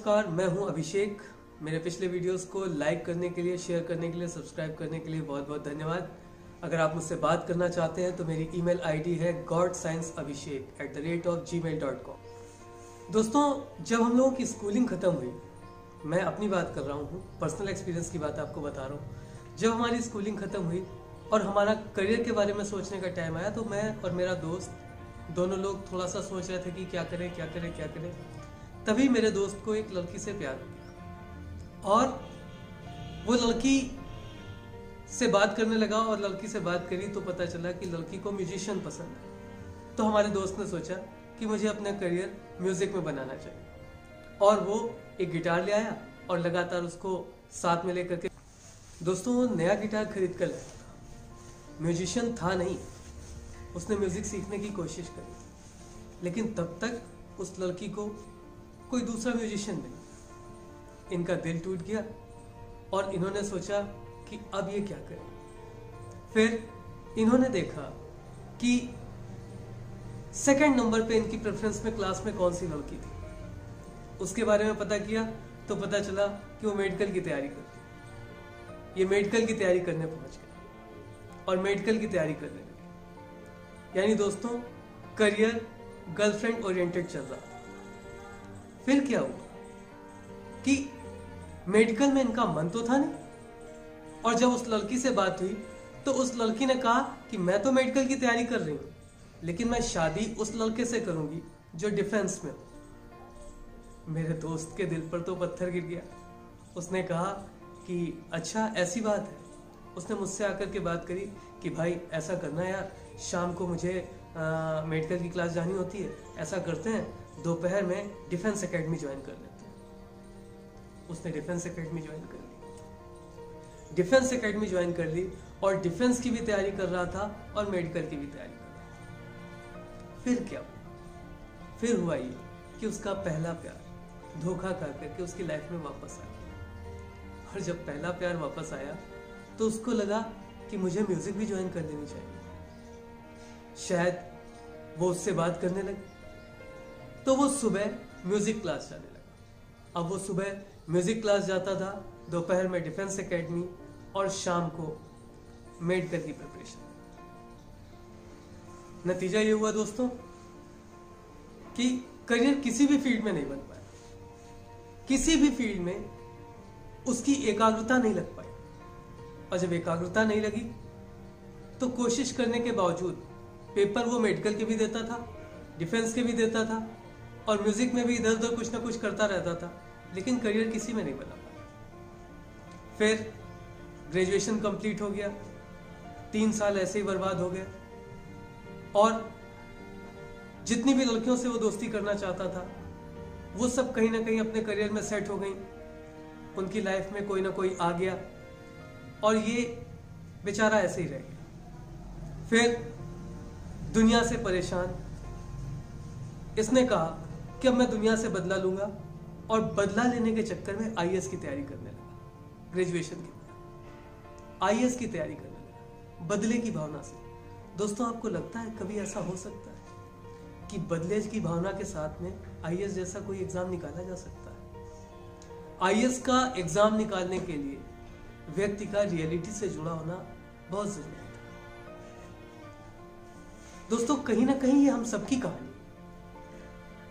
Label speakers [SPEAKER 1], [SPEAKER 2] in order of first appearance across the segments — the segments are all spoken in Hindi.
[SPEAKER 1] नमस्कार, मैं हूं अभिषेक। मेरे पिछले वीडियोस को लाइक करने के लिए, शेयर करने के लिए, सब्सक्राइब करने के लिए बहुत बहुत धन्यवाद। अगर आप मुझसे बात करना चाहते हैं तो मेरी ईमेल आईडी है godscienceabhishek@gmail.com। दोस्तों, जब हम लोगों की स्कूलिंग खत्म हुई, मैं अपनी बात कर रहा हूँ, पर्सनल एक्सपीरियंस की बात आपको बता रहा हूँ। जब हमारी स्कूलिंग खत्म हुई और हमारा करियर के बारे में सोचने का टाइम आया, तो मैं और मेरा दोस्त दोनों लोग थोड़ा सा सोच रहे थे कि क्या करें। तभी मेरे दोस्त को एक लड़की से प्यार हो गया और वो लड़की से बात करने लगा और लड़की से बात करी तो पता चला कि लड़की को म्यूजिशियन पसंद है। तो हमारे दोस्त ने सोचा कि मुझे अपना करियर म्यूजिक में बनाना चाहिए और वो एक गिटार ले आया और लगातार उसको साथ में लेकर के दोस्तों वो नया गिटार खरीद कर लाया। म्यूजिशियन था नहीं, उसने म्यूजिक सीखने की कोशिश करी, लेकिन तब तक उस लड़की को कोई दूसरा म्यूजिशियन मिला। इनका दिल टूट गया और इन्होंने सोचा कि अब ये क्या करें। फिर इन्होंने देखा कि सेकंड नंबर पे इनकी प्रेफरेंस में क्लास में कौन सी लड़की थी। उसके बारे में पता किया तो पता चला कि वो मेडिकल की तैयारी करती है। ये मेडिकल की तैयारी करने पहुंच गए और मेडिकल की तैयारी करने लगे। यानी दोस्तों, करियर गर्लफ्रेंड ओरिएंटेड चल रहा था। फिर क्या हुआ कि मेडिकल में इनका मन तो था नहीं, और जब उस लड़की से बात हुई तो उस लड़की ने कहा कि मैं तो मेडिकल की तैयारी कर रही हूं, लेकिन मैं शादी उस लड़के से करूंगी जो डिफेंस में हो। मेरे दोस्त के दिल पर तो पत्थर गिर गया। उसने कहा कि अच्छा ऐसी बात है। उसने मुझसे आकर के बात करी कि भाई ऐसा करना यार, शाम को मुझे मेडिकल की क्लास जानी होती है, ऐसा करते हैं दोपहर में डिफेंस एकेडमी ज्वाइन कर लेते हैं। उसने डिफेंस एकेडमी ज्वाइन कर ली। डिफेंस एकेडमी ज्वाइन कर ली और डिफेंस की भी तैयारी कर रहा था और मेडिकल की भी तैयारी कर रहा था। फिर क्या हुआ? फिर हुआ ये कि उसका पहला प्यार धोखा खा करके उसकी लाइफ में वापस आया। और जब पहला प्यार वापस आया तो उसको लगा कि मुझे म्यूजिक भी ज्वाइन कर लेनी चाहिए। शायद वो उससे बात करने लगी तो वो सुबह म्यूजिक क्लास जाने लगा। अब वो सुबह म्यूजिक क्लास जाता था, दोपहर में डिफेंस एकेडमी और शाम को मेडिकल की प्रिपरेशन। नतीजा ये हुआ दोस्तों कि करियर किसी भी फील्ड में नहीं बन पाया। किसी भी फील्ड में उसकी एकाग्रता नहीं लग पाई, और जब एकाग्रता नहीं लगी तो कोशिश करने के बावजूद पेपर वो मेडिकल के भी देता था, डिफेंस के भी देता था और म्यूजिक में भी इधर उधर कुछ ना कुछ करता रहता था, लेकिन करियर किसी में नहीं बना पाया। फिर ग्रेजुएशन कंप्लीट हो गया, 3 साल ऐसे ही बर्बाद हो गए और जितनी भी लड़कियों से वो दोस्ती करना चाहता था वो सब कहीं ना कहीं अपने करियर में सेट हो गई। उनकी लाइफ में कोई ना कोई आ गया और ये बेचारा ऐसे ही रह गया। फिर दुनिया से परेशान इसने कहा कि अब मैं दुनिया से बदला लूंगा, और बदला लेने के चक्कर में आईएएस की तैयारी करने लगा। ग्रेजुएशन के बाद आईएएस की तैयारी करने लगा, बदले की भावना से। दोस्तों, आपको लगता है कभी ऐसा हो सकता है कि बदले की भावना के साथ में आईएएस जैसा कोई एग्जाम निकाला जा सकता है? आईएएस का एग्जाम निकालने के लिए व्यक्ति का रियलिटी से जुड़ा होना बहुत जरूरी है। दोस्तों, कहीं ना कहीं ये हम सबकी कहानी।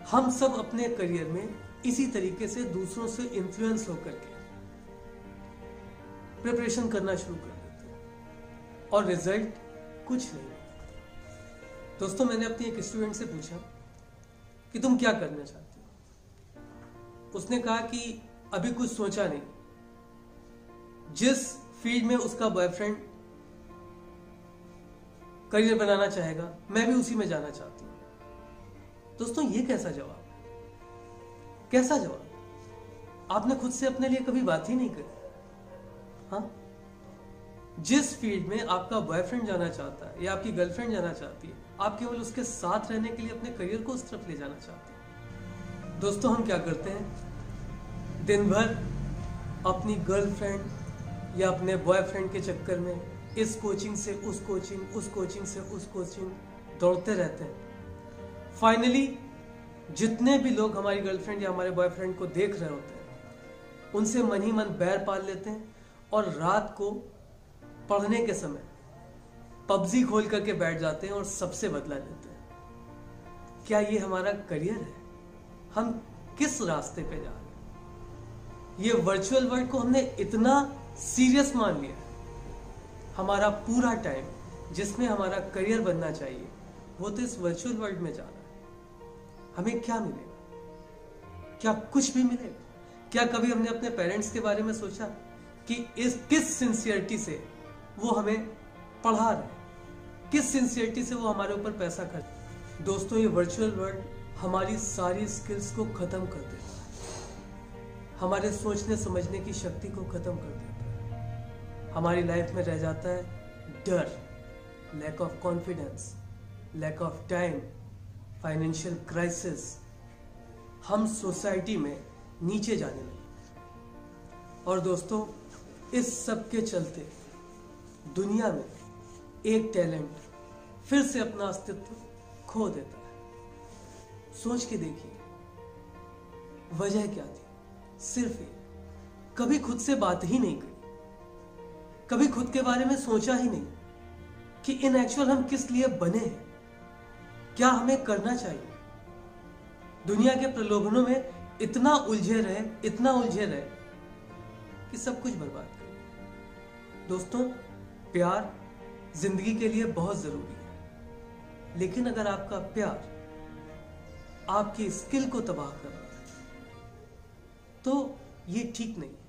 [SPEAKER 1] हम सब अपने करियर में इसी तरीके से दूसरों से इन्फ्लुएंस होकर के प्रिपरेशन करना शुरू कर देते हैं और रिजल्ट कुछ नहीं। दोस्तों, मैंने अपनी एक स्टूडेंट से पूछा कि तुम क्या करना चाहती हो। उसने कहा कि अभी कुछ सोचा नहीं। जिस फील्ड में उसका बॉयफ्रेंड करियर बनाना चाहेगा, मैं भी उसी में जाना चाहती हूँ। दोस्तों, ये कैसा जवाब है? कैसा जवाब? आपने खुद से अपने लिए कभी बात ही नहीं करी। हाँ, जिस फील्ड में आपका बॉयफ्रेंड जाना चाहता है या आपकी गर्लफ्रेंड जाना चाहती है, आप केवल उसके साथ रहने के लिए अपने करियर को उस तरफ ले जाना चाहते हैं। दोस्तों, हम क्या करते हैं? दिन भर अपनी गर्लफ्रेंड या अपने बॉयफ्रेंड के चक्कर में इस कोचिंग से उस कोचिंग, उस कोचिंग से उस कोचिंग दौड़ते रहते हैं। फाइनली जितने भी लोग हमारी गर्लफ्रेंड या हमारे बॉयफ्रेंड को देख रहे होते हैं उनसे मन ही मन बैर पाल लेते हैं और रात को पढ़ने के समय पबजी खोल करके बैठ जाते हैं और सबसे बदला लेते हैं। क्या ये हमारा करियर है? हम किस रास्ते पे जा रहे हैं? ये वर्चुअल वर्ल्ड को हमने इतना सीरियस मान लिया। हमारा पूरा टाइम जिसमें हमारा करियर बनना चाहिए वो तो इस वर्चुअल वर्ल्ड में जा रहा है। हमें क्या मिलेगा? क्या कुछ भी मिलेगा? क्या कभी हमने अपने पेरेंट्स के बारे में सोचा कि किस सिंसियरिटी से वो हमें पढ़ा रहे, किस सिंसियरिटी से वो हमारे ऊपर पैसा खर्च। दोस्तों, ये वर्चुअल वर्ल्ड हमारी सारी स्किल्स को खत्म कर देता है, हमारे सोचने समझने की शक्ति को खत्म कर देता है। हमारी लाइफ में रह जाता है डर, lack of confidence, lack of time, financial crisis. हम सोसाइटी में नीचे जाने लगे। और दोस्तों, इस सब के चलते दुनिया में एक टैलेंट फिर से अपना अस्तित्व खो देता है। सोच के देखिए, वजह क्या थी? सिर्फ ये, कभी खुद से बात ही नहीं करी, कभी खुद के बारे में सोचा ही नहीं कि इन एक्चुअल हम किस लिए बने हैं, क्या हमें करना चाहिए। दुनिया के प्रलोभनों में इतना उलझे रहे कि सब कुछ बर्बाद कर दिया। दोस्तों, प्यार जिंदगी के लिए बहुत जरूरी है, लेकिन अगर आपका प्यार आपकी स्किल को तबाह कर रहा है तो ये ठीक नहीं है।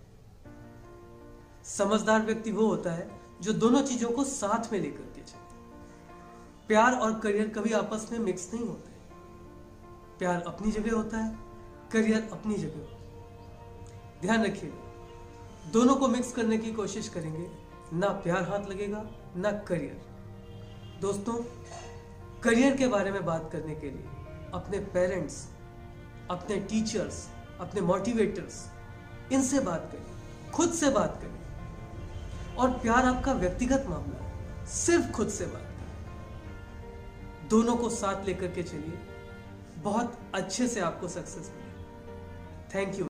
[SPEAKER 1] समझदार व्यक्ति वो होता है जो दोनों चीजों को साथ में लेकर के चले। प्यार और करियर कभी आपस में मिक्स नहीं होते। प्यार अपनी जगह होता है, करियर अपनी जगह होता है। ध्यान रखिएगा, दोनों को मिक्स करने की कोशिश करेंगे, ना प्यार हाथ लगेगा ना करियर। दोस्तों, करियर के बारे में बात करने के लिए अपने पेरेंट्स, अपने टीचर्स, अपने मोटिवेटर्स, इनसे बात करिए, खुद से बात करिए। और प्यार आपका व्यक्तिगत मामला है, सिर्फ खुद से बात करिए। दोनों को साथ लेकर के चलिए, बहुत अच्छे से आपको सक्सेस मिलेगी। Thank you.